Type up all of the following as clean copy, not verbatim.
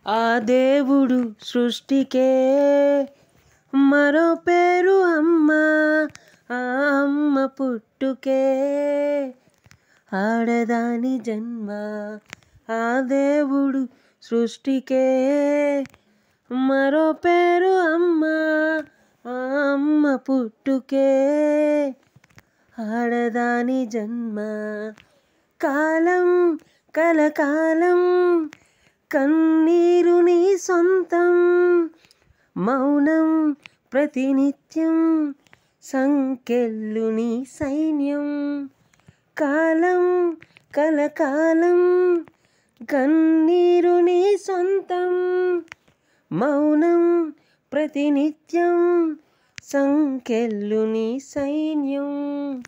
ఆ దేవుడు సృష్టికే మరో పేరు అమ్మ. ఆ అమ్మ పుట్టుకే ఆడదాని జన్మ. ఆ దేవుడు సృష్టికే మరో పేరు అమ్మ. ఆ అమ్మ పుట్టుకే ఆడదాని జన్మ. కాలం కలకాలం కన్నీరు నీ సొంతం. మౌనం ప్రతినిత్యం సంకెళ్ళు నీ సైన్యం. కాలం కలకాలం కన్నీరు నీ సొంతం. మౌనం ప్రతినిత్యం సంకెళ్ళు నీ సైన్యం.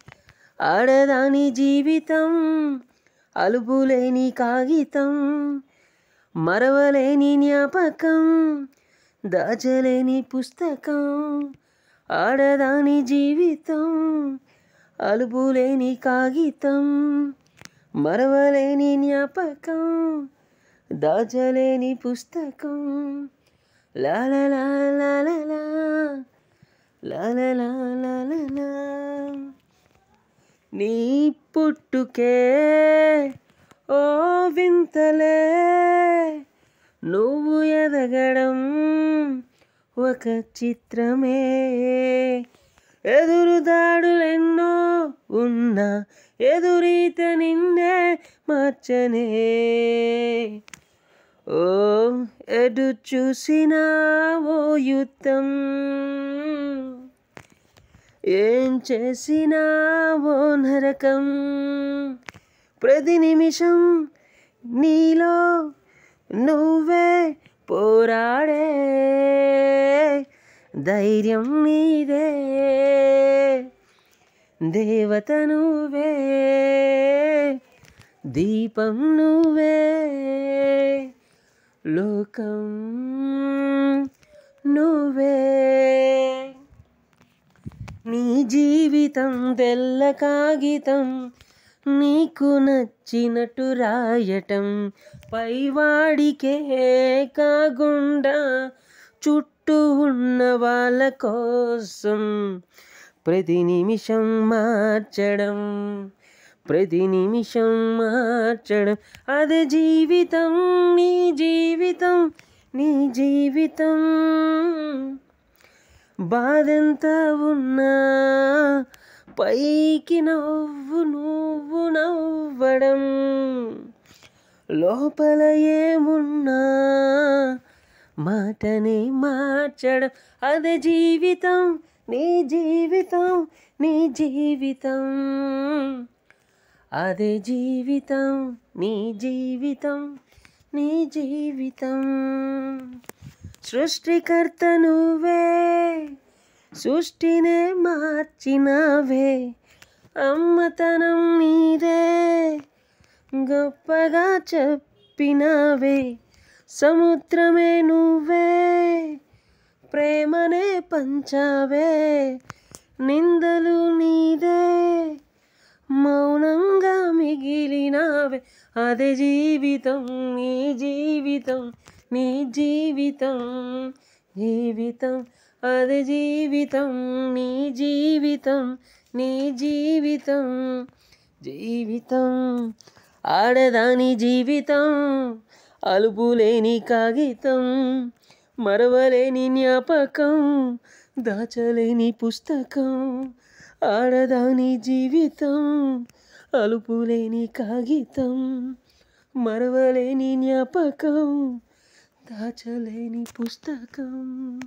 ఆడదాని జీవితం అలుపులేని కాగితం. మరవలేని జ్ఞాపకం దాచలేని పుస్తకం. ఆడదాని జీవితం అలుపులేని కాగితం. మరవలేని జ్ఞాపకం దాచలేని పుస్తకం. లాలలా లాలలా లాలలా లాలలా. నీ పుట్టుకే ఓ వింతలే. నువ్వు ఎదగడం ఒక చిత్రమే. ఎదురుదాడులెన్నో ఉన్నా ఎదురీత నిన్నే మార్చనే. ఓ ఎటు చూసినా ఓ యుద్ధం. ఏం చేసినా ఓ నరకం. ప్రతి నిమిషం నీలో నువ్వే పోరాడే ధైర్యం నీదే. దేవత నువ్వే దీపం నువ్వే లోకం నువ్వే. నీ జీవితం తెల్ల కాగితం. నీకు నచ్చినట్టు రాయటం. పైవాడికే కాకుండా చుట్టూ ఉన్న వాళ్ళ కోసం ప్రతి నిమిషం మార్చడం. ప్రతి నిమిషం మార్చడం. అదే జీవితం నీ జీవితం నీ జీవితం. బాధెంత ఉన్నా పైకి నువ్వు నవ్వడం. లోపల ఏమున్నా మాటనే మార్చడం. అదే జీవితం నీ జీవితం నీ జీవితం. అదే జీవితం నీ జీవితం నీ జీవితం. సృష్టికర్త నువ్వే సృష్టినే మార్చినవే. అమ్మతనం నీదే గొప్పగా చెప్పినవే. సముద్రమే నువ్వే ప్రేమనే పంచావే. నిందలు నీదే మౌనంగా మిగిలినవే. అదే జీవితం నీ జీవితం నీ జీవితం జీవితం. అదే జీవితం నీ జీవితం నీ జీవితం జీవితం. ఆడదాని జీవితం అలుపులేని కాగితం. మరవలేని జ్ఞాపకం దాచలేని పుస్తకం. ఆడదాని జీవితం అలుపులేని కాగితం. మరవలేని జ్ఞాపకం దాచలేని పుస్తకం.